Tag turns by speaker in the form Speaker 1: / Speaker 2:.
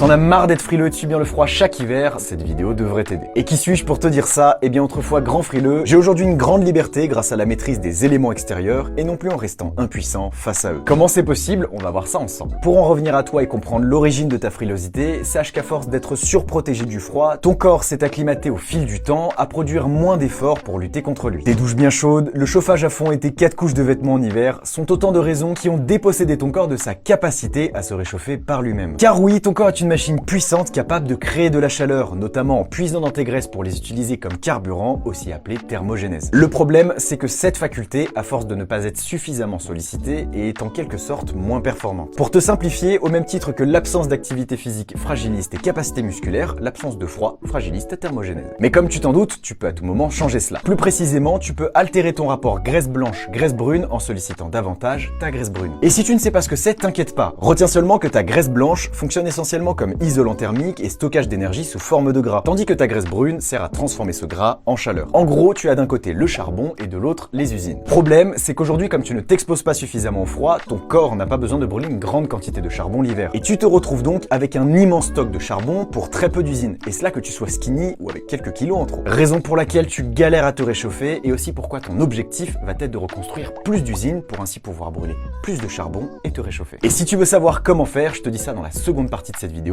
Speaker 1: T'en as marre d'être frileux et de subir le froid chaque hiver, cette vidéo devrait t'aider. Et qui suis-je pour te dire ça? Eh bien autrefois grand frileux, j'ai aujourd'hui une grande liberté grâce à la maîtrise des éléments extérieurs et non plus en restant impuissant face à eux. Comment c'est possible? On va voir ça ensemble. Pour en revenir à toi et comprendre l'origine de ta frilosité, sache qu'à force d'être surprotégé du froid, ton corps s'est acclimaté au fil du temps à produire moins d'efforts pour lutter contre lui. Des douches bien chaudes, le chauffage à fond et tes 4 couches de vêtements en hiver sont autant de raisons qui ont dépossédé ton corps de sa capacité à se réchauffer par lui-même. Car oui, ton corps est une machine puissante capable de créer de la chaleur, notamment en puisant dans tes graisses pour les utiliser comme carburant, aussi appelé thermogénèse. Le problème, c'est que cette faculté, à force de ne pas être suffisamment sollicitée, est en quelque sorte moins performante. Pour te simplifier, au même titre que l'absence d'activité physique fragilise tes capacités musculaires, l'absence de froid fragilise ta thermogénèse. Mais comme tu t'en doutes, tu peux à tout moment changer cela. Plus précisément, tu peux altérer ton rapport graisse blanche, graisse brune en sollicitant davantage ta graisse brune. Et si tu ne sais pas ce que c'est, t'inquiète pas. Retiens seulement que ta graisse blanche fonctionne essentiellement comme isolant thermique et stockage d'énergie sous forme de gras, tandis que ta graisse brune sert à transformer ce gras en chaleur. En gros, tu as d'un côté le charbon et de l'autre les usines. Problème, c'est qu'aujourd'hui, comme tu ne t'exposes pas suffisamment au froid, ton corps n'a pas besoin de brûler une grande quantité de charbon l'hiver. Et tu te retrouves donc avec un immense stock de charbon pour très peu d'usines. Et cela que tu sois skinny ou avec quelques kilos en trop. Raison pour laquelle tu galères à te réchauffer et aussi pourquoi ton objectif va être de reconstruire plus d'usines pour ainsi pouvoir brûler plus de charbon et te réchauffer. Et si tu veux savoir comment faire, je te dis ça dans la seconde partie de cette vidéo.